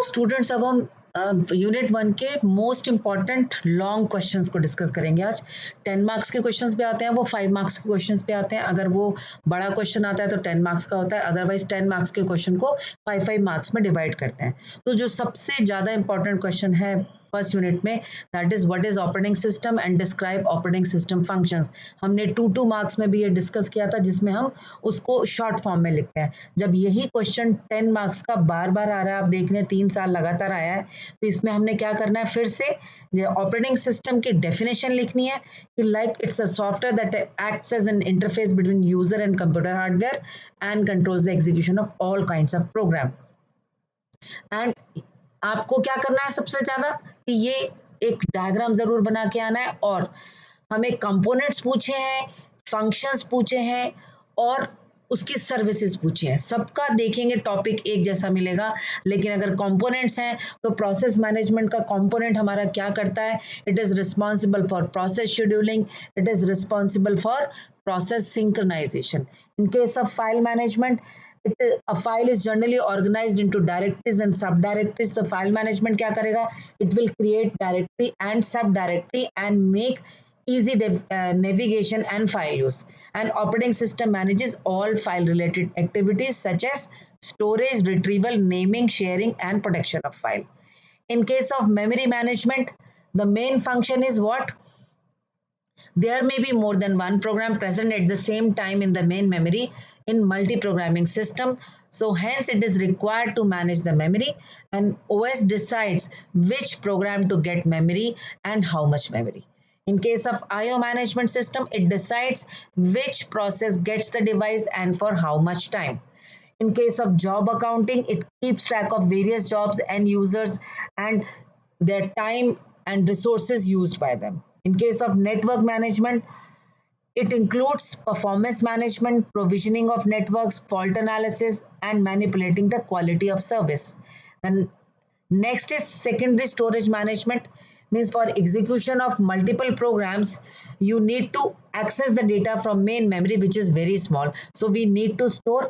Students, अब हम unit 1 के मोस्ट इम्पॉर्टेंट लॉन्ग क्वेश्चंस को डिस्कस करेंगे आज। 10 मार्क्स के क्वेश्चंस पे आते हैं, वो 5 मार्क्स के क्वेश्चंस पे आते हैं। अगर वो बड़ा क्वेश्चन आता है तो 10 मार्क्स का होता है, अदरवाइज 10 मार्क्स के क्वेश्चन को 5 मार्क्स में डिवाइड करते हैं। तो जो सबसे ज़्यादा इंपॉर्टेंट क्वेश्चन है फर्स्ट यूनिट में, that is what is operating system and describe operating system functions. हमने 2 मार्क्स में भी ये डिस्कस किया था, जिसमें हम उसको शॉर्ट फॉर्म में लिखते हैं। जब यही क्वेश्चन 10 मार्क्स का बार बार आ रहा है, आप देख रहे हैं 3 साल लगातार आया है, तो इसमें हमने क्या करना है, फिर से ऑपरेटिंग सिस्टम की डेफिनेशन लिखनी है कि like it's a software that acts as an interface between user and computer hardware and controls the execution of all kinds of program. And आपको क्या करना है सबसे ज्यादा, कि ये एक डायग्राम जरूर बना के आना है, और हमें कंपोनेंट्स पूछे हैं, फंक्शंस पूछे हैं, और उसकी सर्विसेज पूछी हैं। सबका देखेंगे टॉपिक एक जैसा मिलेगा, लेकिन अगर कंपोनेंट्स हैं तो प्रोसेस मैनेजमेंट का कंपोनेंट हमारा क्या करता है, it is responsible for process scheduling, it is responsible for process synchronization. In case of file management, a file is generally organized into directories and subdirectories. तो file management क्या करेगा, it will create directory and subdirectory and make easy navigation and file use. And operating system manages all file related activities such as storage, retrieval, naming, sharing and protection of file. In case of memory management, the main function is what? There may be more than one program present at the same time in the main memory in multi-programming system. So hence it is required to manage the memory, and OS decides which program to get memory and how much memory. In case of IO management system, it decides which process gets the device and for how much time. In case of job accounting, it keeps track of various jobs and users and their time and resources used by them. In case of network management, it includes performance management, provisioning of networks, fault analysis, and manipulating the quality of service. And next is secondary storage management, means for execution of multiple programs, you need to access the data from main memory, which is very small. So we need to store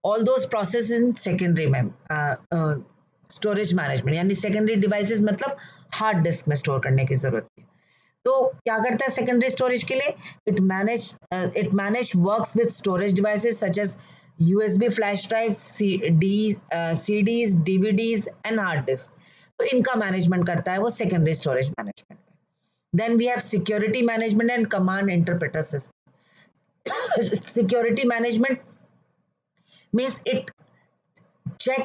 all those processes in secondary storage management, यानी secondary devices मतलब hard disk में store करने की जरूरत है। तो क्या करता है सेकेंडरी स्टोरेज के लिए, it manage works with storage devices such as USB flash drive, CDs, DVDs and hard disk. तो इनका मैनेजमेंट करता है वो secondary storage management. Then we have security management and command interpreter system. Security management means it check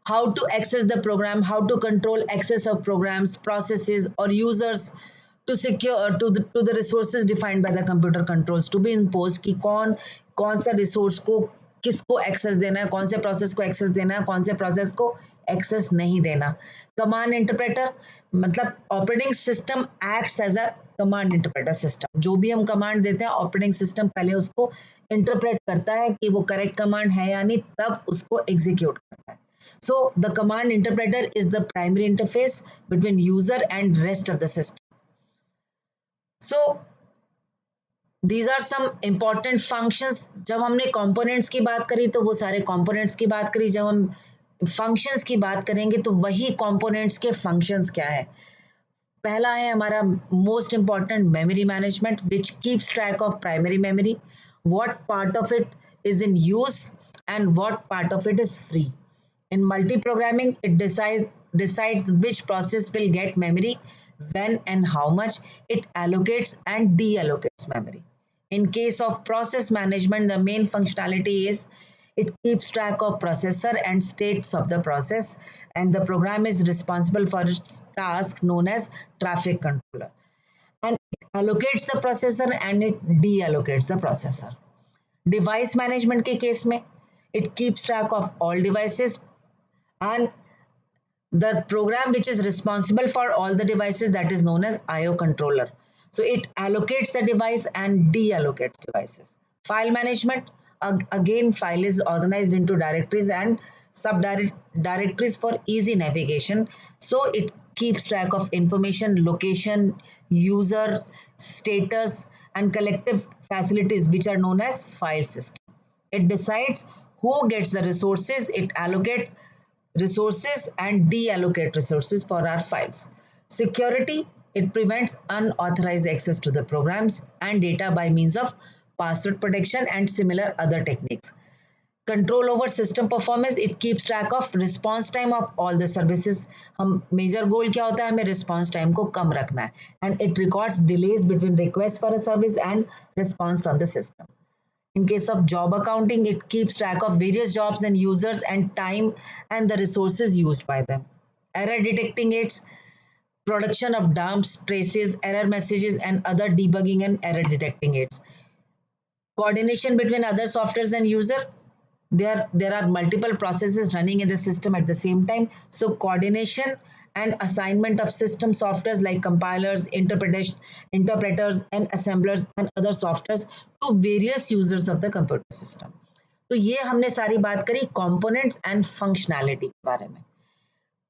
how to access the program, how to control access of programs, processes, or users to secure to the resources defined by the computer controls to be imposed कि कौन सा resource को किसको access देना है, कौन से process को एक्सेस देना है, कौन से प्रोसेस को एक्सेस नहीं देना। कमांड इंटरप्रेटर मतलब operating system acts as a command interpreter system. जो भी हम कमांड देते हैं, ऑपरेटिंग सिस्टम पहले उसको इंटरप्रेट करता है कि वो करेक्ट कमांड है या नहीं, तब उसको एग्जीक्यूट करता है। So the command interpreter is the primary interface between user and rest of the system. So these are some important functions. जब हमने components की बात करी तो वो सारे components की बात करी, जब हम functions की बात करेंगे तो वही components के functions क्या है। पहला है हमारा most important memory management, which keeps track of primary memory, what part of it is in use and what part of it is free. In multi-programming, it decides which process will get memory, when and how much. It allocates and deallocates memory. In case of process management, the main functionality is it keeps track of processor and states of the process, and the program is responsible for its task known as traffic controller. And it allocates the processor and it deallocates the processor. Device management के case में it keeps track of all devices, and the program which is responsible for all the devices, that is known as IO controller. So it allocates the device and deallocates devices. File management, again file is organized into directories and subdirectories for easy navigation. So it keeps track of information, location, user, status and collective facilities which are known as file system. It decides who gets the resources, it allocates resources and deallocate resources for our files. Security, it prevents unauthorized access to the programs and data by means of password protection and similar other techniques. Control over system performance, it keeps track of response time of all the services. हम major goal क्या होता है, हमें response time को कम रखना है. And it records delays between request for a service and response from the system. In case of job accounting, it keeps track of various jobs and users and time and the resources used by them. Error detecting, its production of dumps, traces, error messages, and other debugging and error detecting aids. Coordination between other softwares and user. There are multiple processes running in the system at the same time. So coordination and assignment of system softwares like compilers, interpreters, and assemblers and other softwares to various users of the computer system. तो ये हमने सारी बात करी components and functionality के बारे में.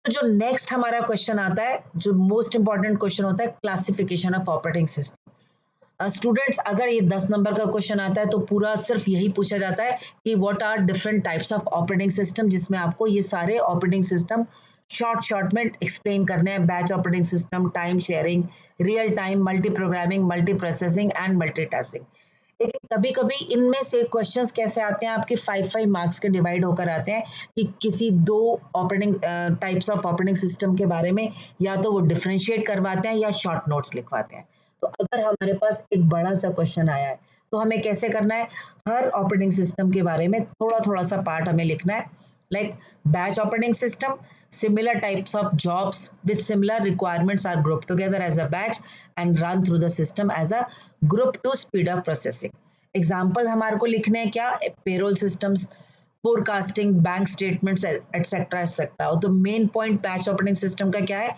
तो जो नेक्स्ट हमारा क्वेश्चन आता है, जो मोस्ट इंपॉर्टेंट क्वेश्चन होता है, classification of operating system. Students, अगर ये 10 नंबर का क्वेश्चन आता है तो पूरा सिर्फ यही पूछा जाता है कि what are different types of operating system, जिसमें आपको ये सारे ऑपरेटिंग सिस्टम शॉर्ट में एक्सप्लेन करने हैं. Batch operating system, time sharing, real time, multi programming, multi processing and multitasking. लेकिन कभी कभी इनमें से क्वेश्चंस कैसे आते हैं, आपके 5 मार्क्स के डिवाइड होकर आते हैं कि किसी दो operating types of operating system के बारे में या तो वो डिफरेंशिएट करवाते हैं या शॉर्ट नोट्स लिखवाते हैं. तो अगर हमारे पास एक बड़ा सा क्वेश्चन आया है तो हमें कैसे करना है, हर ऑपरेटिंग सिस्टम के बारे में थोड़ा थोड़ा सा पार्ट हमें लिखना है. Like batch operating system, similar types of jobs with similar requirements are grouped together as a batch and run through the system as a group to speed up processing. Example हमारे को लिखने हैं क्या, payroll systems, forecasting, bank statements, etc. etc. तो main point batch operating system का क्या है,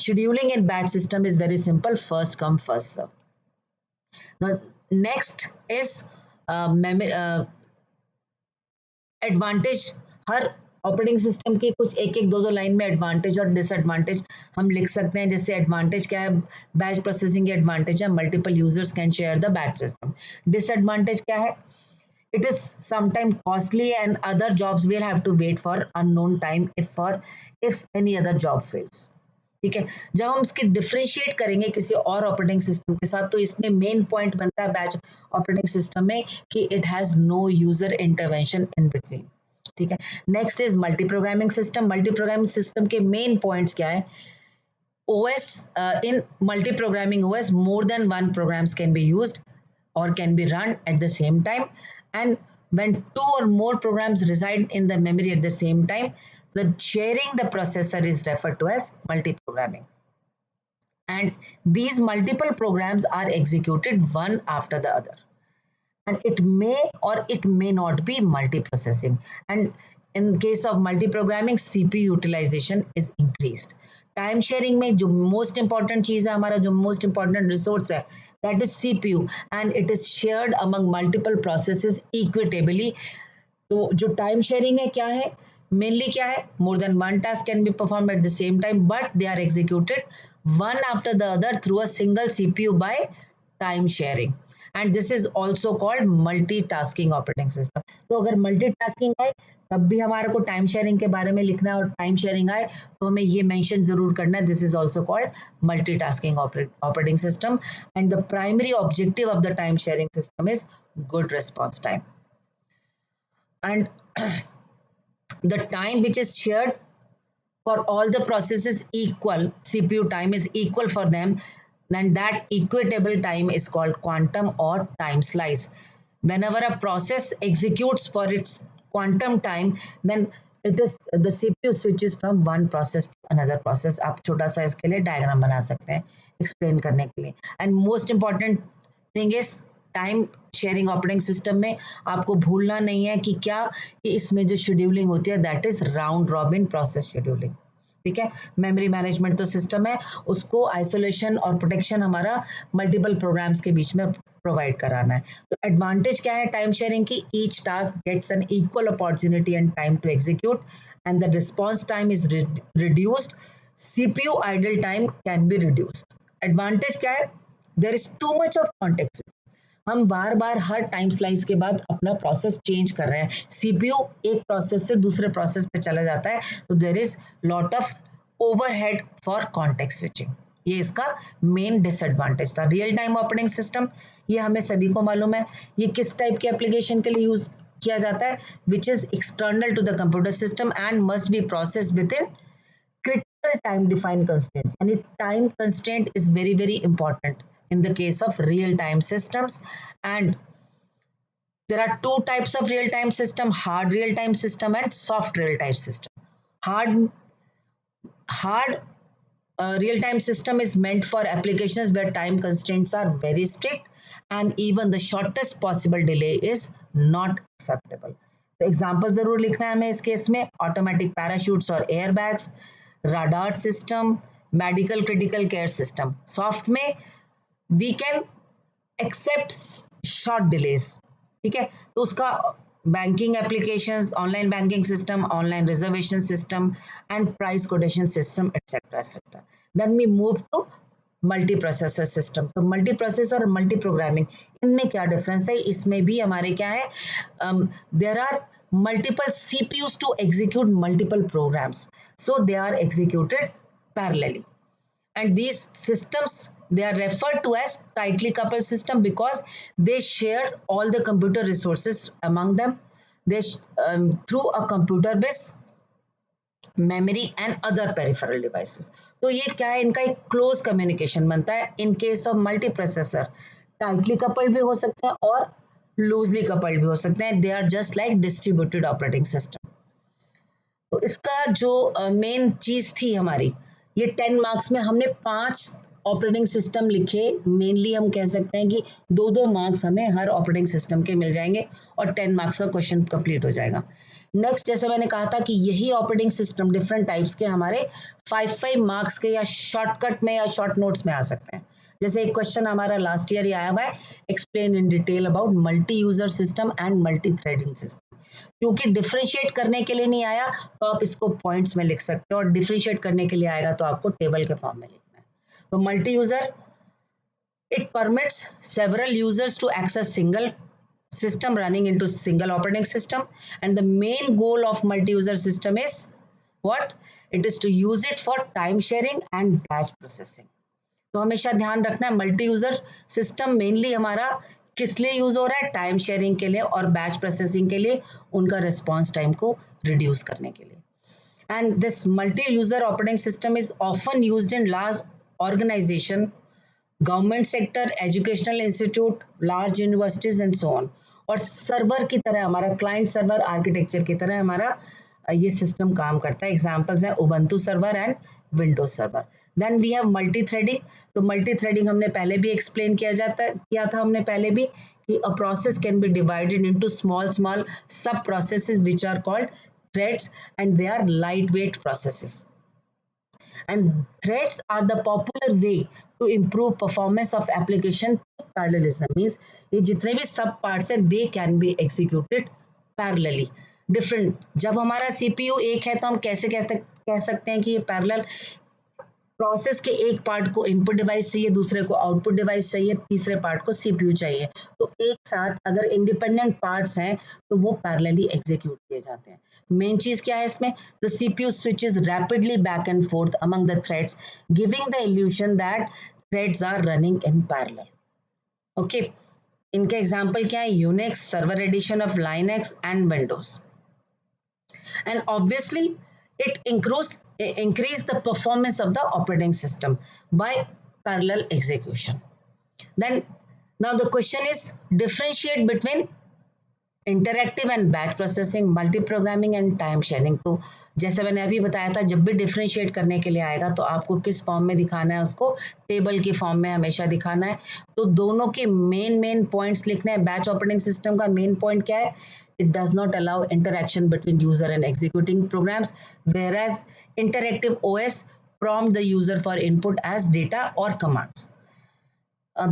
scheduling in batch system is very simple, first come first serve. The next is advantage. Her operating system के कुछ एक एक दो लाइन में एडवांटेज और डिसएडवांटेज हम लिख सकते हैं. जैसे एडवांटेज क्या है, बैच प्रोसेसिंग के एडवांटेज है, multiple users can share the batch system. Disadvantage क्या है, it is sometimes costly and other jobs will have to wait for unknown time if any other job fails. ठीक है, जब हम इसकी डिफरेंशिएट करेंगे किसी और ऑपरेटिंग सिस्टम के साथ तो इसमें मेन पॉइंट बनता है बैच ऑपरेटिंग सिस्टम में कि it has no user intervention in between. ठीक है, next is multi programming system. Multi programming system के मेन पॉइंट्स क्या है, OS in multi-programming OS, more than one programs can be used or can be run at the same time, and when two or more programs reside in the memory at the same time, the sharing the processor is referred to as multi-programming. And these multiple programs are executed one after the other. And it may or it may not be multiprocessing. And in case of multi-programming, CPU utilization is increased. Time sharing में जो most important चीज है, हमारा जो most important resource है, that is CPU and it is shared among multiple processes equitably. तो जो time sharing है क्या है, मेनली क्या है, more than one task can be perform at the same time but they are executed one after the other through a single CPU by time sharing. And this is also called multitasking operating system. तो अगर multitasking आए तब भी हमारे को time sharing के बारे में लिखना है, और टाइम शेयरिंग आए तो हमें ये मेंशन जरूर करना है, this is also called multitasking operating system. And the primary objective of the time sharing system is good response time. And the time which is shared for all the processes equal, CPU time is equal for them, then that equitable time is called quantum or time slice. Whenever a process executes for its quantum time, then it is the CPU switches from one process to another process. आप छोटा सा इसके लिए diagram बना सकते हैं explain करने के लिए. And most important thing is time sharing operating system में आपको भूलना नहीं है कि क्या, कि इसमें जो शेड्यूलिंग होती है that is round robin process scheduling. ठीक है, मेमोरी मैनेजमेंट तो सिस्टम है, उसको आइसोलेशन और प्रोटेक्शन हमारा मल्टीपल प्रोग्राम्स के बीच में प्रोवाइड कराना है. तो एडवांटेज क्या है टाइम शेयरिंग की, each task gets an equal opportunity and time to execute and the response time is reduced. CPU idle time can be reduced. Advantage क्या है, there is too much of context. हम बार बार हर time slice के बाद अपना process change कर रहे हैं, CPU एक प्रोसेस से दूसरे प्रोसेस पे चला जाता है, तो there is lot of overhead for context switching. ये इसका मेन डिसएडवांटेज था। रियल टाइम ऑपरेटिंग सिस्टम, ये हमें सभी को मालूम है, ये किस टाइप के एप्लीकेशन के लिए यूज किया जाता है, which is external to the computer system and must be process within critical time defined constraints. And time constraint is very, very important in the case of real time systems. And there are two types of real time system: hard real time system and soft real time system. Hard real time system is meant for applications where time constraints are very strict and even the shortest possible delay is not acceptable. तो example जरूर लिखना है हमें इस case में: automatic parachutes और airbags, radar system, medical critical care system. Soft में we can accept short delays, ठीक है, तो उसका banking applications, online banking system, online reservation system and price quotation system etcetera etcetera. Then we move to multi processor system. तो multi processor और multi programming, इनमें क्या difference है? इसमें भी हमारे क्या है, there are multiple CPUs to execute multiple programs. So they are executed parallelly. And these systems, they are referred to as tightly coupled system because they share all the computer resources among them. They through a computer base, memory and other peripheral devices. तो ये क्या है, इनका एक close communication बनता है। इन case of multi processor tightly coupled भी हो सकते हैं और लूजली कपल्ड भी हो सकते हैं। They are just like distributed operating system. तो इसका जो मेन चीज थी हमारी, ये 10 मार्क्स में हमने 5 ऑपरेटिंग सिस्टम लिखे। मेनली हम कह सकते हैं कि 2-2 मार्क्स हमें हर ऑपरेटिंग सिस्टम के मिल जाएंगे और 10 मार्क्स का क्वेश्चन कंप्लीट हो जाएगा। नेक्स्ट, जैसे मैंने कहा था कि यही ऑपरेटिंग सिस्टम डिफरेंट टाइप्स के हमारे 5-5 मार्क्स के या शॉर्टकट में या शॉर्ट नोट्स में आ सकते हैं। जैसे एक क्वेश्चन हमारा लास्ट ईयर ही आया हुआ है: explain in detail about multi user system and multi threading system. क्योंकि डिफ्रेंशिएट करने के लिए नहीं आया तो आप इसको पॉइंट्स में लिख सकते हो, और डिफ्रेंशिएट करने के लिए आएगा तो आपको टेबल के फॉर्म में लिखना है। तो multi user, it permits several users to access single system running into single operating system, and the main goal of multi-user system is what? It is to use it for time sharing and batch processing. तो हमेशा ध्यान रखना है, multi user system mainly हमारा किस लिए use हो रहा है? टाइम शेयरिंग के लिए और बैच प्रोसेसिंग के लिए, उनका रिस्पॉन्स टाइम को रिड्यूस करने के लिए। And this multi user operating system is often used in large organization, government sector, educational institute, large universities and so on. और सर्वर की तरह, हमारा क्लाइंट सर्वर आर्किटेक्चर की तरह हमारा ये सिस्टम काम करता है। एग्जाम्पल्स हैं Ubuntu server and Windows server. Then we have multi threading. तो मल्टी थ्रेडिंग हमने पहले भी एक्सप्लेन किया था हमने पहले भी, कि a process can be divided into small small sub processes which are called threads and they are light weight processes. And threads are the popular way to improve performance of application. Parallelism means ये जितने भी सब parts हैं they can be executed parallelly. Different, जब हमारा CPU एक है तो हम कैसे कह सकते हैं कि ये पैरेलल प्रोसेस के एक पार्ट को इनपुट डिवाइस चाहिए, दूसरे को आउटपुट डिवाइस चाहिए, तीसरे पार्ट को सीपीयू चाहिए। तो एक साथ अगर इंडिपेंडेंट पार्ट्स हैं तो वो पैरेलली एग्जीक्यूट किए जाते हैं। मेन चीज क्या है इसमें? The CPU switches rapidly back and forth among the threads, giving the illusion that threads are running in parallel. Okay, इनके एग्जांपल क्या है? Unix, server edition of Linux and Windows. And obviously it increase the performance of the operating system by parallel execution. Then now the question is, differentiate between interactive and batch processing, multi programming and time sharing. तो जैसे मैंने अभी बताया था, जब भी differentiate करने के लिए आएगा तो आपको किस फॉर्म में दिखाना है? उसको टेबल की फॉर्म में हमेशा दिखाना है। तो दोनों के मेन पॉइंट्स लिखने हैं। बैच ऑपरेटिंग सिस्टम का मेन पॉइंट क्या है? It does not allow interaction between user and executing programs, whereas interactive OS prompt the user for input as data or commands.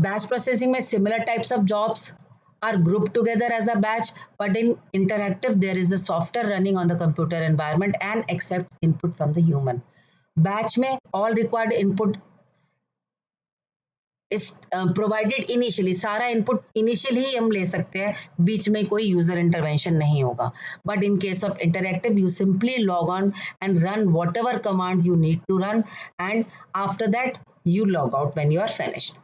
Batch processing में similar types of jobs are grouped together as a batch, but in interactive there is a software running on the computer environment and accepts input from the human. Batch में all required input इस provided initially, सारा input initial ही हम ले सकते हैं, बीच में कोई user intervention नहीं होगा. But in case of interactive you simply log on and run whatever commands you need to run, and after that you log out when you are finished.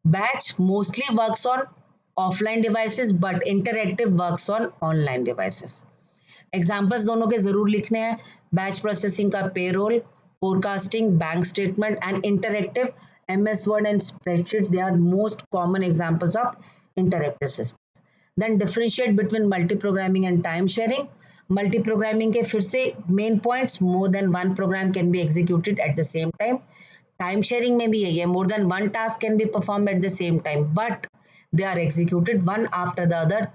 Batch mostly works on offline devices but interactive works on online devices. Examples दोनों के जरूर लिखने हैं. Batch processing का payroll, forecasting, bank statement and interactive MS Word and spreadsheets, they are most common examples of interactive systems. Then differentiate between multi programming and time sharing. Multi programming के फिर से main points, more than one program can be executed at the same time. Time sharing में भी यही है, more than one task can be perform at the same time but they are executed one after the other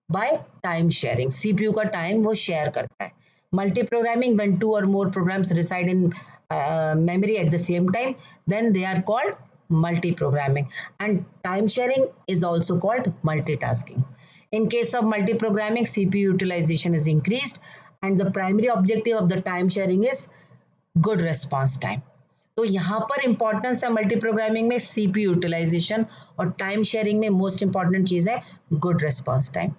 by time sharing. CPU का time वो share करता है. Multi programming when two or more programs reside in memory at the same time, then they are called multi programming. And time sharing is also called multitasking. In case of multi programming, CPU utilization is increased and the primary objective of the time sharing is good response time. तो यहाँ पर importance है multi programming में CPU utilisation, और time sharing में most important चीज है good response time.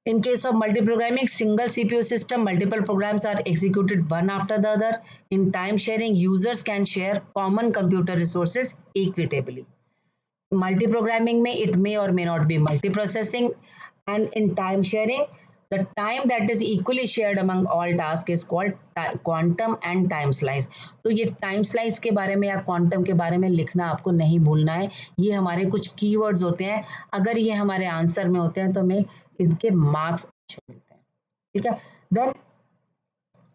In case of multi-programming, single CPU system, multiple programs are executed one after the other. In time sharing, users can share common computer resources equitably. Multi-programming may it may or may not be multiprocessing, and in time sharing, the time that is equally shared among all tasks is called quantum and time slice. तो ये time slice के बारे में या quantum के बारे में लिखना आपको नहीं भूलना है. ये हमारे कुछ keywords होते हैं, अगर ये हमारे आंसर में होते हैं तो हमें इनके मार्क्स अच्छे मिलते हैं. ठीक है. Then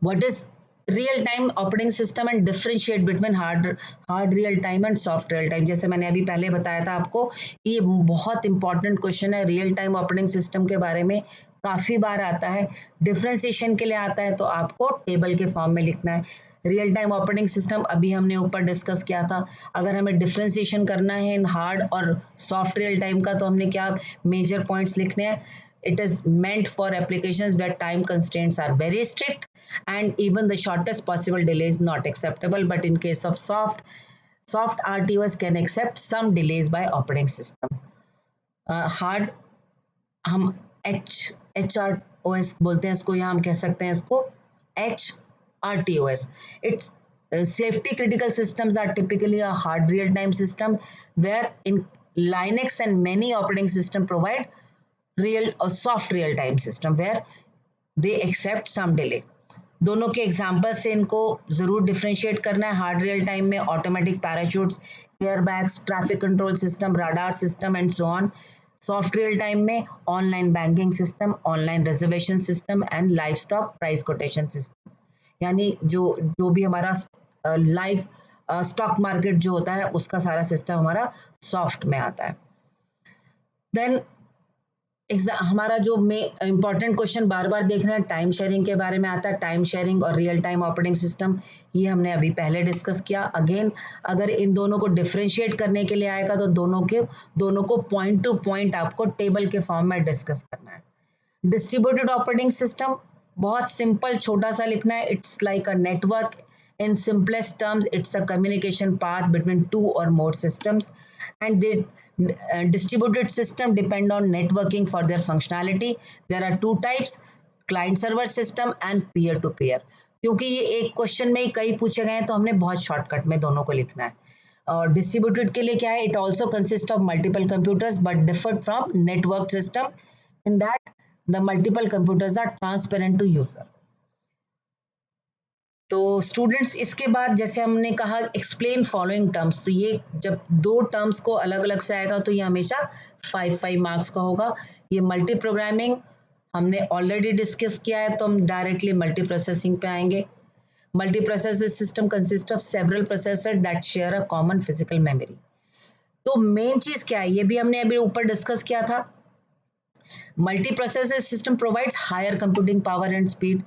what is real time operating system and differentiate between hard real time and soft real time. जैसे मैंने अभी पहले बताया था आपको, ये बहुत इंपॉर्टेंट क्वेश्चन है. रियल टाइम ऑपरेटिंग सिस्टम के बारे में काफी बार आता है. डिफरेंशिएशन के लिए आता है तो आपको टेबल के फॉर्म में लिखना है. रियल टाइम ऑपरेटिंग सिस्टम अभी हमने ऊपर डिस्कस किया था. अगर हमें डिफरेंशिएशन करना है इन हार्ड और सॉफ्ट रियल टाइम का तो हमने क्या मेजर पॉइंट्स लिखने हैं. It is meant for applications where time constraints are very strict and even the shortest possible delay is not acceptable. But in case of soft RTOS can accept some delays by operating system. Hard हम HROS बोलते हैं इसको, या हम कह सकते हैं इसको HRTOS. It's safety critical systems are typically a hard real time system where in Linux and many operating system provide real or soft real time system where they accept some delay. दोनों के example से इनको जरूर differentiate करना है. Hard real time में automatic parachutes, airbags, traffic control system, radar system and so on. Soft real time में online banking system, online reservation system and live stock price quotation system. यानी जो जो भी हमारा लाइव स्टॉक मार्केट जो होता है उसका सारा सिस्टम हमारा सॉफ्ट में आता है. देन हमारा जो इंपॉर्टेंट क्वेश्चन बार बार देख रहे हैं टाइम शेयरिंग के बारे में आता है. टाइम शेयरिंग और रियल टाइम ऑपरेटिंग सिस्टम ये हमने अभी पहले डिस्कस किया. अगेन अगर इन दोनों को डिफरेंशिएट करने के लिए आएगा तो दोनों को पॉइंट टू पॉइंट आपको टेबल के फॉर्म में डिस्कस करना है. डिस्ट्रीब्यूटेड ऑपरेटिंग सिस्टम बहुत सिंपल छोटा सा लिखना है. It's like a network. In simplest terms, it's a communication path between two or more systems, and the distributed system depend on networking for their functionality. There are two types: client-server system and peer-to-peer. क्योंकि ये एक question में ही कई पूछे गए हैं तो हमने बहुत शॉर्टकट में दोनों को लिखना है. और डिस्ट्रीब्यूटेड के लिए क्या है? It also consist of multiple computers but differ from network system in that the multiple computers are transparent to user. तो स्टूडेंट्स इसके बाद जैसे हमने कहा एक्सप्लेन फॉलोइंग टर्म्स, तो ये जब दो टर्म्स को अलग अलग से आएगा तो ये हमेशा 5 मार्क्स का होगा. ये मल्टी प्रोग्रामिंग हमने ऑलरेडी डिस्कस किया है तो हम डायरेक्टली मल्टी प्रोसेसिंग पे आएंगे. Multi processor system consist of several processor that share a common physical memory. तो मेन चीज क्या है, ये भी हमने अभी ऊपर डिस्कस किया था. Multi processor system provides higher computing power and speed.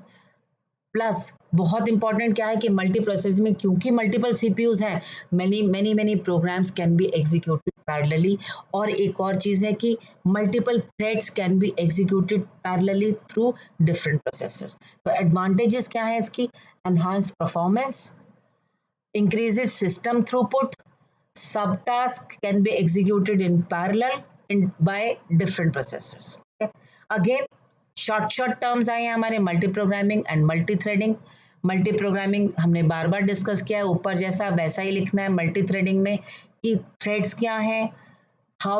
Plus बहुत इंपॉर्टेंट क्या है कि मल्टी प्रोसेस में क्योंकि मल्टीपल सीपीयूज हैं, many programs can be executed parallelly. और एक और चीज है कि multiple threads can be executed parallelly through different processors. तो एडवांटेजेस क्या है इसकी? Enhanced performance, increases system throughput, subtask can be executed in parallel by different processors. Okay? Again, short terms आए हैं हमारे multi programming and multi threading. Multi programming हमने बार बार discuss किया है, ऊपर जैसा वैसा ही लिखना है. मल्टी थ्रेडिंग में कि थ्रेड्स क्या हैं, how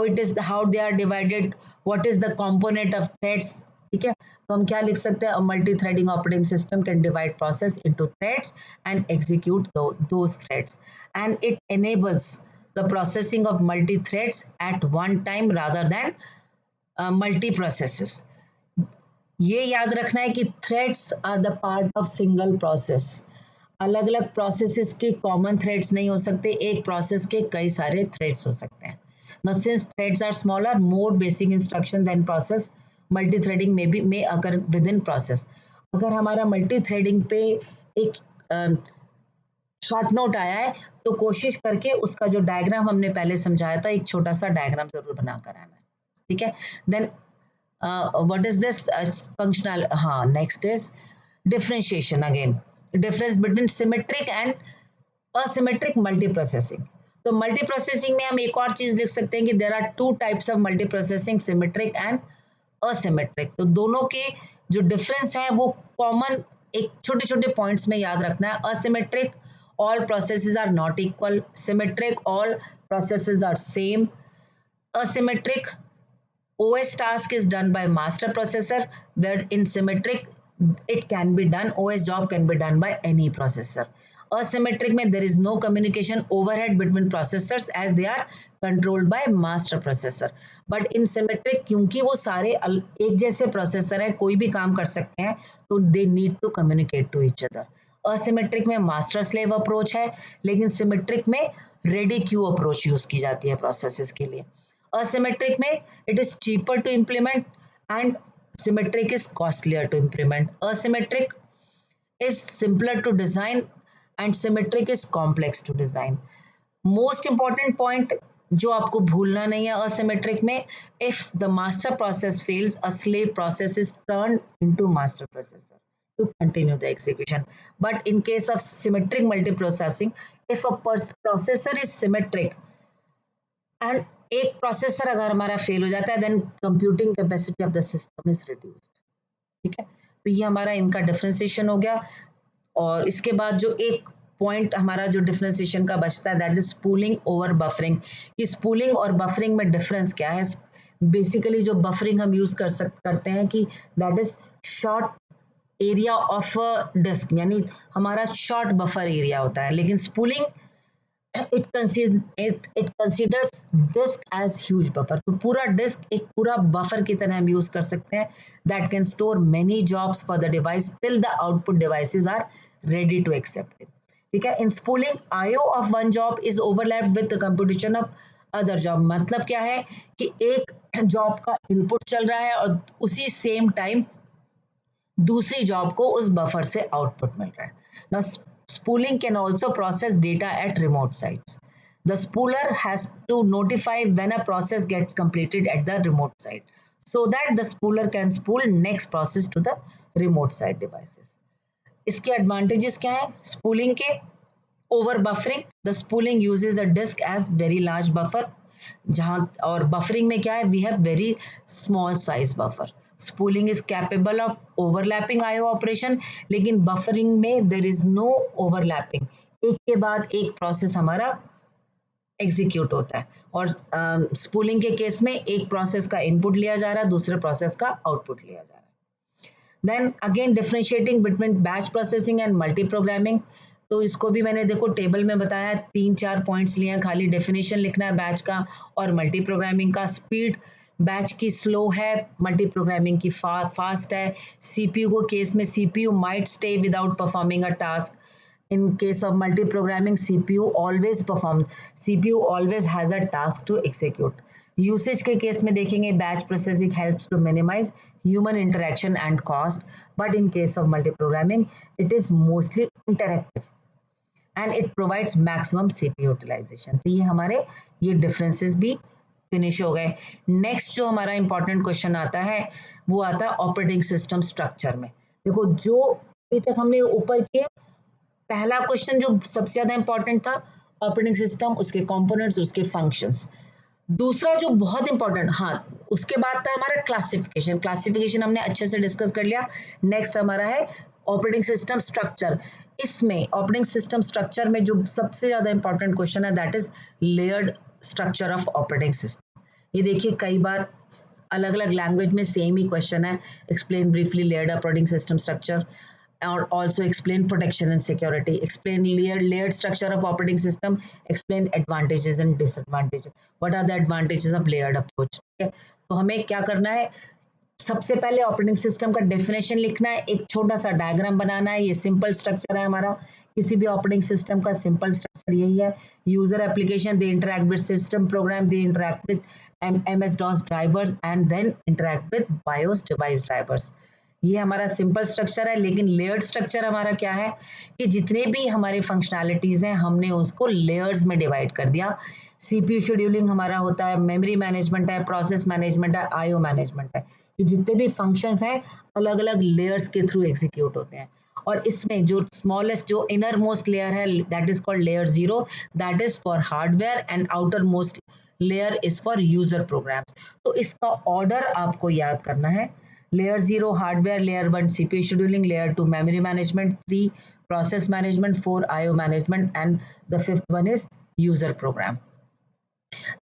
they are divided, what is the component of threads. ठीक है, तो हम क्या लिख सकते हैं, multi threading operating system can divide process into threads and execute those threads, and it enables the processing of multi threads at one time rather than multi processes. ये याद रखना है कि threads are the part of single process. अलग अलग processes के common threads नहीं हो सकते, एक प्रोसेस के कई सारे थ्रेड्स हो सकते हैं. Now, since threads are smaller, more basic instruction than process, multi-threading may occur within process. अगर हमारा multi-threading पे एक शॉर्ट नोट आया है तो कोशिश करके उसका जो डायग्राम हमने पहले समझाया था, एक छोटा सा डायग्राम जरूर बना कर आना है. ठीक है. Then what is this functional. हाँ, next is differentiation. Again, difference between symmetric and asymmetric multi processing. तो मल्टी प्रोसेसिंग में हम एक और चीज लिख सकते हैं कि there are two types of multi processing, symmetric and asymmetric. तो दोनों के जो डिफरेंस है वो कॉमन एक छोटे छोटे पॉइंट्स में याद रखना है. Asymmetric, all processes are not equal. Symmetric, all processes are same. Asymmetric, OS task is done by master processor, where in symmetric it can be done, OS job can be done by any processor. Asymmetric में there is no communication overhead between processors as they are controlled by master processor. But in symmetric, क्योंकि वो सारे एक जैसे processor हैं, कोई भी काम कर सकते हैं, तो they need to communicate to each other. Asymmetric में मास्टर स्लेव अप्रोच है, लेकिन सिमेट्रिक में रेडी क्यू अप्रोच यूज की जाती है प्रोसेसेस के लिए. असिमेट्रिक में it is cheaper to implement and symmetric is costlier to implement. Asymmetric is simpler to design and symmetric is complex to design. Most important point जो आपको भूलना नहीं है asymmetric में, if the master process fails, a slave process is turned into master processor to continue the execution. But in case of symmetric multiprocessing, if a processor is symmetric and एक processor अगर हमारा fail हो जाता है, then computing capacity of the system is reduced. ठीक है, तो ये हमारा इनका डिफरेंशिएशन हो गया. और इसके बाद जो एक पॉइंट हमारा जो डिफरेंशिएशन का बचता है, that is spooling over buffering. कि स्पूलिंग और बफरिंग में डिफरेंस क्या है. बेसिकली जो बफरिंग हम यूज करते हैं कि that is short area of disk, यानी हमारा शॉर्ट बफर एरिया होता है. लेकिन spooling it considers disk as huge buffer. तो पूरा डिस्क एक पूरा बफर की तरह हम यूज कर सकते हैं. that can store many jobs for the device till the output devices are ready to accept it. ठीक है. in spooling, IO of one job is overlapped with the computation of other job. मतलब क्या है कि एक job का input चल रहा है और उसी सेम टाइम दूसरी जॉब को उस बफर से आउटपुट मिल रहा है. Now, spooling can also process data at remote sites. The spooler has to notify when a process gets completed at the remote site so that the spooler can spool next process to the remote site devices. इसके advantages क्या है spooling के? Over buffering, the spooling uses a disk as very large buffer. जहाँ और buffering में क्या है, we have very small size buffer. Spooling is capable of overlapping IO operation, लेकिन buffering में there is no overlapping. एक के बाद एक प्रोसेस हमारा एग्जीक्यूट होता है. और स्पूलिंग के केस में एक प्रोसेस का इनपुट लिया जा रहा है, दूसरे प्रोसेस का आउटपुट लिया जा रहा है. Then again differentiating between batch processing and multi programming. तो इसको भी मैंने देखो टेबल में बताया, 3-4 पॉइंट्स लिए हैं, खाली डेफिनेशन लिखना है बैच का और मल्टी प्रोग्रामिंग का. स्पीड बैच की स्लो है, मल्टी प्रोग्रामिंग की फास्ट है. सीपीयू को केस में CPU might stay without performing a task. In case of multi-programming, CPU always has a task to execute. Usage के केस में देखेंगे batch processing helps to minimize human interaction and cost, but in case of multi-programming, it is mostly interactive and it provides maximum CPU utilization. तो ये हमारे ये differences भी finish हो गए. नेक्स्ट जो हमारा इंपॉर्टेंट क्वेश्चन आता है वो आता है ऑपरेटिंग सिस्टम स्ट्रक्चर में. देखो जो अभी तक हमने ऊपर के पहला क्वेश्चन जो सबसे ज्यादा इंपॉर्टेंट था, ऑपरेटिंग सिस्टम, उसके कंपोनेंट्स, उसके फंक्शंस। दूसरा जो बहुत इंपॉर्टेंट, हाँ, उसके बाद था हमारा क्लासिफिकेशन। क्लासिफिकेशन हमने अच्छे से डिस्कस कर लिया। नेक्स्ट हमारा है ऑपरेटिंग सिस्टम स्ट्रक्चर। इसमें ऑपरेटिंग सिस्टम स्ट्रक्चर में जो सबसे ज्यादा इंपॉर्टेंट क्वेश्चन है that is layered structure of operating system. ये देखिए कई बार अलग अलग लैंग्वेज में सेम ही क्वेश्चन है। Explain briefly layered operating system structure or also explain protection and security, explain layered structure of operating system, explain advantages and disadvantages. What are the advantages of layered approach? ठीक है, तो हमें क्या करना है, सबसे पहले ऑपरेटिंग सिस्टम का डेफिनेशन लिखना है, एक छोटा सा डायग्राम बनाना है। ये सिंपल स्ट्रक्चर है हमारा, किसी भी ऑपरेटिंग सिस्टम का सिंपल स्ट्रक्चर यही है। User application, they interact with system program, they interact with MS DOS drivers and then interact with BIOS device drivers. ये हमारा सिंपल स्ट्रक्चर है। लेकिन लेयर्ड स्ट्रक्चर हमारा क्या है कि जितने भी हमारे फंक्शनैलिटीज हैं हमने उसको लेयर्स में डिवाइड कर दिया। सीपीयू शेड्यूलिंग हमारा होता है, मेमोरी मैनेजमेंट है, प्रोसेस मैनेजमेंट है, आईओ मैनेजमेंट है। ये जितने भी फंक्शंस हैं अलग अलग लेयर्स के थ्रू एग्जीक्यूट होते हैं। और इसमें जो स्मॉलेस्ट जो इनर मोस्ट लेयर है that is called layer 0, that is for hardware, and outer most layer is for user programs. तो इसका ऑर्डर आपको याद करना है। Layer 0 hardware, Layer 1 CPU scheduling, Layer 2 memory management, 3 process management, 4 IO management, and the fifth one is user program.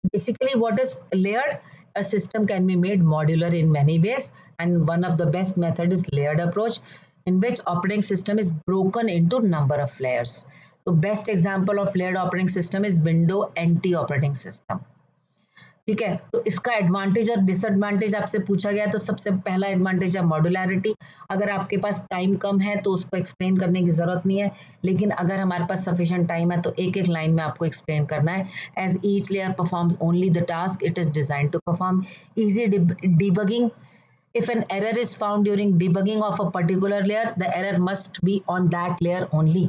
Basically, what is layered? A system can be made modular in many ways, and one of the best method is layered approach, in which operating system is broken into number of layers. The best example of layered operating system is Windows NT operating system. ठीक है, तो इसका advantage और disadvantage आपसे पूछा गया, तो सबसे पहला एडवांटेज है मॉड्यूलैरिटी। अगर आपके पास टाइम कम है तो उसको एक्सप्लेन करने की जरूरत नहीं है, लेकिन अगर हमारे पास सफिशिएंट टाइम है तो एक एक लाइन में आपको एक्सप्लेन करना है। As each layer performs only the task it is design to perform. Easy debugging, if an error is found during debugging of a particular layer, the error must be on that layer only.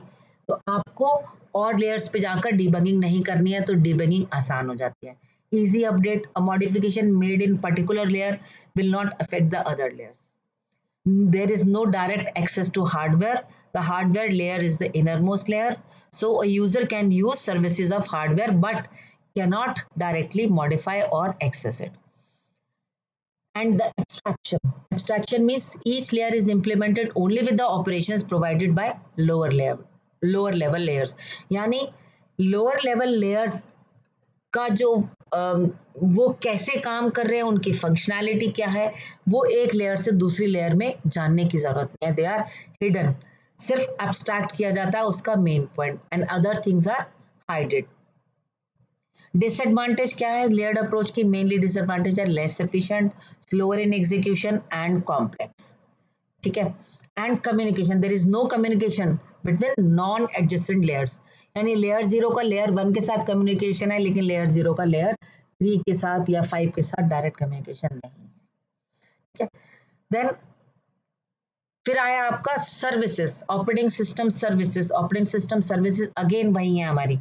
तो आपको और layers पे जाकर debugging नहीं करनी है, तो debugging आसान हो जाती है। Easy update, a modification made in particular layer will not affect the other layers. There is no direct access to hardware. The hardware layer is the innermost layer. So a user can use services of hardware but cannot directly modify or access it. And the abstraction. Abstraction means each layer is implemented only with the operations provided by lower level layers. यानी lower level layers का जो वो कैसे काम कर रहे हैं, उनकी फंक्शनैलिटी क्या है, वो एक लेयर से दूसरी लेयर में जानने की जरूरत नहीं है। दे आर हिडन, सिर्फ एब्स्ट्रैक्ट किया जाता है उसका main point, and other things are hided. Disadvantage क्या है लेयर्ड अप्रोच की? मेनली डिसएडवांटेज है less efficient, slower in execution and complex. ठीक है, and communication, there is no communication between non adjacent layers. यानी लेयर 0 का लेयर 1 के साथ कम्युनिकेशन है, लेकिन लेयर 0 का लेयर 3 के साथ या 5 के साथ डायरेक्ट कम्युनिकेशन नहीं है। ठीक है, देन फिर आया आपका services, operating system services. Operating system services again वही है हमारी।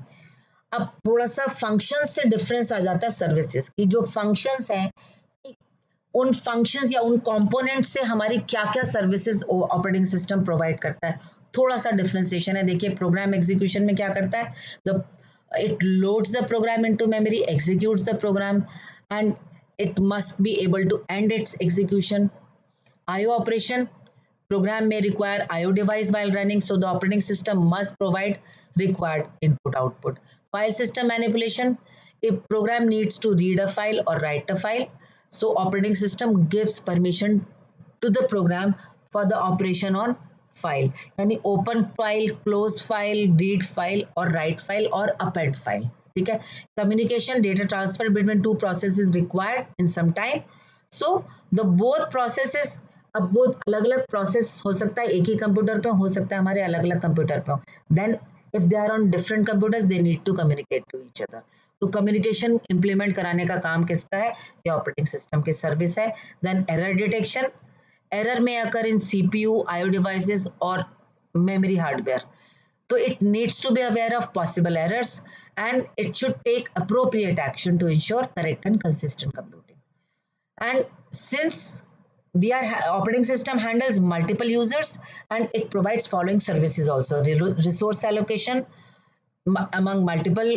अब थोड़ा सा फंक्शन से डिफरेंस आ जाता है सर्विसेज की। जो फंक्शंस हैं, उन फंक्शंस या उन कंपोनेंट से हमारी क्या क्या सर्विसेज ऑपरेटिंग सिस्टम प्रोवाइड करता है, थोड़ा सा डिफरेंशिएशन है। देखिए प्रोग्राम एग्जीक्यूशन में क्या करता है, the it loads the program into memory, executes the program, and it must be able to end its execution. IO operation, program may require IO device while running, so the operating system must provide required input output. File system manipulation, if program needs to read a file or write a file, so operating system gives permission to the program for the operation on file, यानी open file, close file, read file और write file और append file. ठीक है, communication, data transfer between two processes is required in some time, so the both processes, अब वो अलग अलग process हो सकता है, एक ही कंप्यूटर पे हो सकता है हमारे अलग अलग कंप्यूटर पे हो, then if they are on different computers they need to communicate to each other. तो कम्युनिकेशन इंप्लीमेंट कराने का काम किसका है? ये ऑपरेटिंग सिस्टम की सर्विस है। Then error detection, error may occur in CPU, IO devices और memory hardware, so it needs to be aware of possible errors and it should take appropriate action to ensure correct and consistent computing. And since we are operating system handles multiple users and it provides following services also: resource allocation, among multiple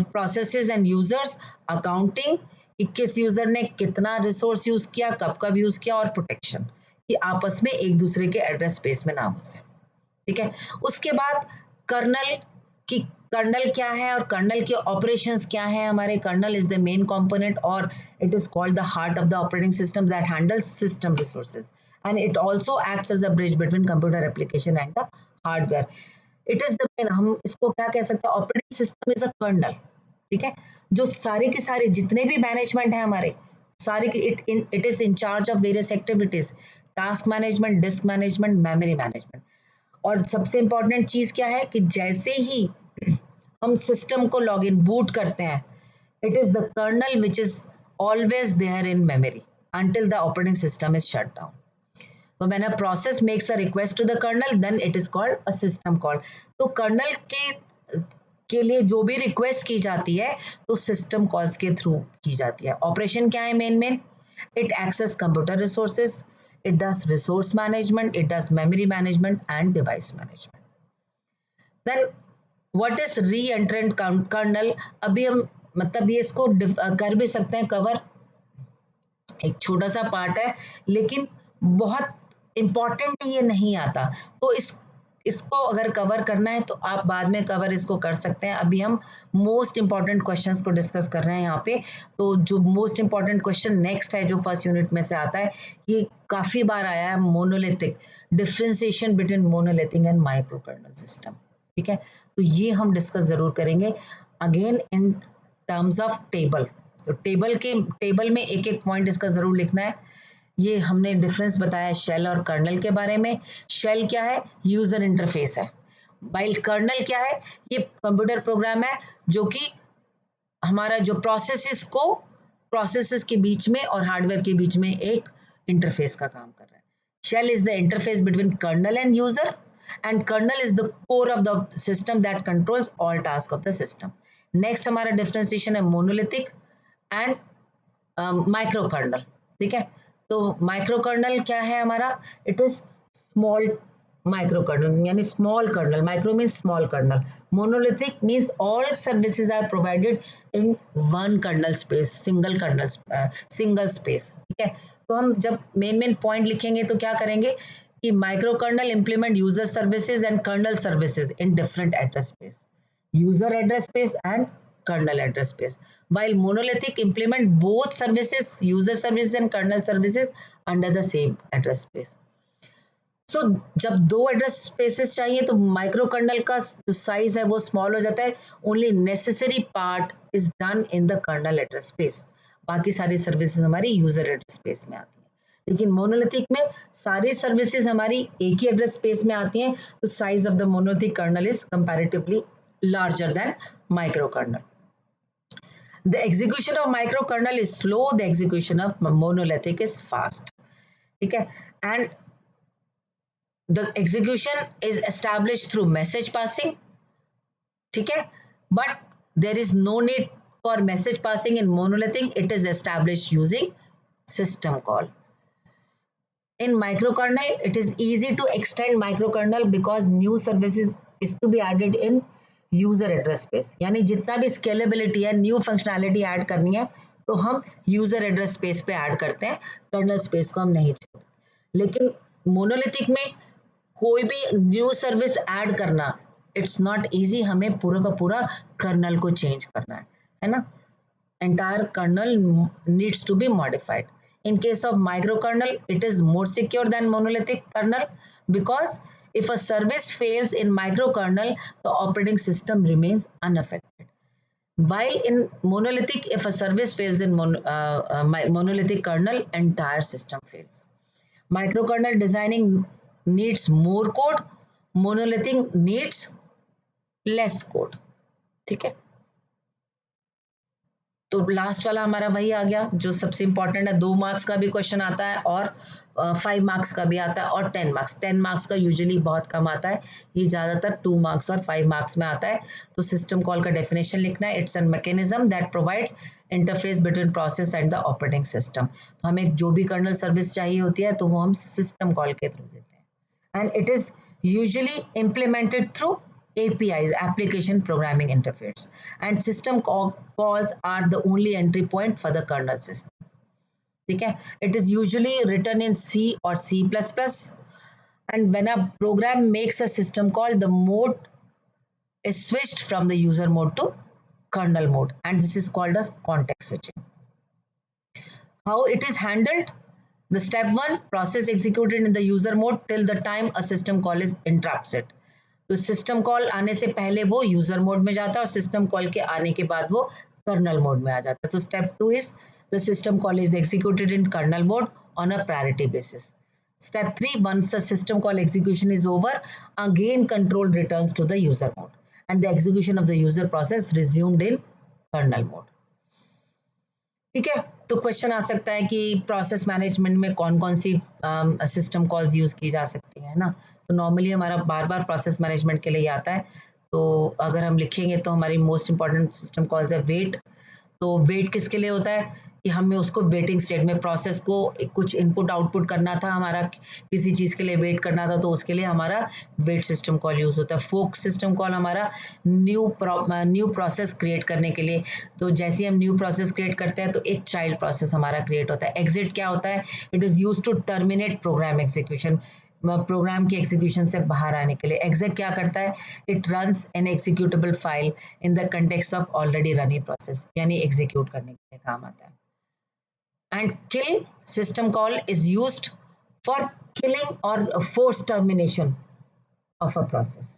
processes and users, accounting कि किस user ने कितना resource use किया, कब कब use किया, और protection कि आपस में एक दूसरे के एड्रेस स्पेस में ना घुसे। ठीक है, उसके बाद कर्नल की कर्नल क्या है और कर्नल के ऑपरेशंस क्या है। हमारे kernel is the main component और it is called the heart of the operating system that handles system resources and it also acts as a bridge between computer application and the hardware. It is the main, हम इसको क्या कह सकते हैं, operating system is a kernel. ठीक है, जो सारे के सारे जितने भी मैनेजमेंट है हमारे सारे, it is in charge of various activities, task management, disc management, memory management. और सबसे इंपॉर्टेंट चीज क्या है कि जैसे ही हम सिस्टम को लॉग इन बूट करते हैं, it is the kernel which is always there in memory until the operating system is shut down. So when a process makes a request to the kernel, then it is called a system call. तो colonel के लिए जो भी request की जाती है तो system calls के थ्रू की जाती है। ऑपरेशन क्या है main it access computer resources, it does resource management, it does memory management and device management. Then what is reentrant colonel, अभी हम मतलब ये इसको कर भी सकते हैं कवर, एक छोटा सा पार्ट है लेकिन बहुत इंपॉर्टेंट ये नहीं आता, तो इसको अगर कवर करना है तो आप बाद में कवर इसको कर सकते हैं। अभी हम मोस्ट इंपॉर्टेंट क्वेश्चंस को डिस्कस कर रहे हैं यहाँ पे। तो जो मोस्ट इंपॉर्टेंट क्वेश्चन नेक्स्ट है जो फर्स्ट यूनिट में से आता है, ये काफी बार आया है, monolithic, differentiation between monolithic and micro colonel system. ठीक है, तो ये हम डिस्कस जरूर करेंगे again in terms of table. तो टेबल में एक एक पॉइंट इसका जरूर लिखना है। ये हमने डिफरेंस बताया शेल और कर्नल के बारे में। शेल क्या है, यूजर इंटरफेस है, वाइल कर्नल क्या है, ये कंप्यूटर प्रोग्राम है जो कि हमारा जो प्रोसेसेस के बीच में और हार्डवेयर के बीच में एक इंटरफेस का काम कर रहा है। Shell is the interface between kernel and user and kernel is the core of the system that controls all task of the system. Next हमारा डिफरेंशिएशन है मोनोलिथिक एंड माइक्रो कर्नल। ठीक है, तो माइक्रो कर्नल क्या है हमारा, it is small micro kernel यानी small kernel, micro means small kernel, monolithic means all services are provided in one kernel space, single space. ठीक है, तो हम जब मेन पॉइंट लिखेंगे तो क्या करेंगे कि micro kernel implement user services and kernel services in different address space, user address space and kernel address space, while monolithic implement both services, user services and kernel services under the same address space. So जब दो address spaces चाहिए तो micro colonel का जो size है वो small हो जाता है, only necessary part is done in the kernel address space, बाकी सारी सर्विसेज हमारी यूजर एड्रेस स्पेस में आती है। लेकिन मोनोलिथिक में सारी सर्विसेज हमारी एक ही एड्रेस स्पेस में आती हैं, तो size of the monolithic kernel is comparatively larger than microkernel. The execution of microkernel is slow, the execution of monolithic is fast. ठीक है, and the execution is established through message passing. ठीक है, but there is no need for message passing in monolithic, it is established using system call. In microkernel, it is easy to extend microkernel because new services is to be added in user address space, यानी जितना भी scalability है, new functionality add करनी है तो हम user address space पे add करते हैं, कर्नल स्पेस को हम नहीं छोड़ते। लेकिन मोनोलिथिक में कोई भी न्यू सर्विस ऐड करना इट्स नॉट इजी, हमें पूरा का पूरा कर्नल को चेंज करना है ना, entire kernel needs to be modified. In case of microkernel, it is more secure than monolithic kernel because if a service fails in microkernel, the operating system remains unaffected. While in monolithic, if a service fails in monolithic kernel, entire system fails. Microkernel designing needs more code, monolithic needs less code. ठीक है, तो last वाला हमारा वही आ गया जो सबसे important है। 2 मार्क्स का भी क्वेश्चन आता है और 5 मार्क्स का भी आता है और 10 मार्क्स का यूजुअली बहुत कम आता है, ये ज़्यादातर 2 मार्क्स और 5 मार्क्स में आता है। तो सिस्टम कॉल का डेफिनेशन लिखना है, it's an mechanism that provides interface between process and the operating system. तो हमें जो भी कर्नल सर्विस चाहिए होती है तो वो हम सिस्टम कॉल के थ्रू देते हैं, and it is usually implemented through APIs, application programming interface, and system calls are the only entry point for the kernel system. ठीक है, it is usually written in C or C++, and when a program makes a system call, the mode is switched from the user mode to kernel mode, and this is called as context switching. How it is handled? The step one, process executed in the user mode till the time a system call is interrupts it. तो system call आने से पहले वो user mode में जाता है और system call के आने के बाद वो कर्नल मोड में आ जाता है. तो step two is the system call is executed in kernel mode on a priority basis. Step 3, once the system call execution is over, again control returns to the user mode and the execution of the user process resumed in kernel mode. ठीक है, तो question आ सकता है कि process management में कौन कौन सी system calls use की जा सकती है ना. तो नॉर्मली हमारा बार बार प्रोसेस मैनेजमेंट के लिए आता है. तो अगर हम लिखेंगे तो हमारी मोस्ट इंपॉर्टेंट सिस्टम कॉल्स है वेट. तो वेट किसके लिए होता है कि हमें उसको वेटिंग स्टेट में प्रोसेस को कुछ इनपुट आउटपुट करना था, हमारा किसी चीज़ के लिए वेट करना था, तो उसके लिए हमारा वेट सिस्टम कॉल यूज़ होता है. फोक सिस्टम कॉल हमारा न्यू प्रोसेस क्रिएट करने के लिए. तो जैसे हम न्यू प्रोसेस क्रिएट करते हैं तो एक चाइल्ड प्रोसेस हमारा क्रिएट होता है. एग्जिट क्या होता है? It is use to terminate program execution, program के एग्जीक्यूशन से बाहर आने के लिए. एग्जिट क्या करता है? It runs an executable file in the context of already running process, यानी एग्जीक्यूट करने के लिए काम आता है. And kill system call is used for killing or forced termination of a process.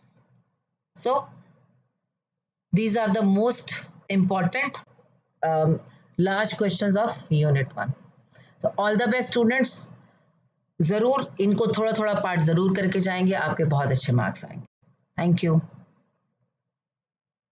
So these are the most important large questions of unit 1. So all the best students. ज़रूर इनको थोड़ा थोड़ा पार्ट ज़रूर करके जाएंगे, आपके बहुत अच्छे मार्क्स आएंगे. Thank you.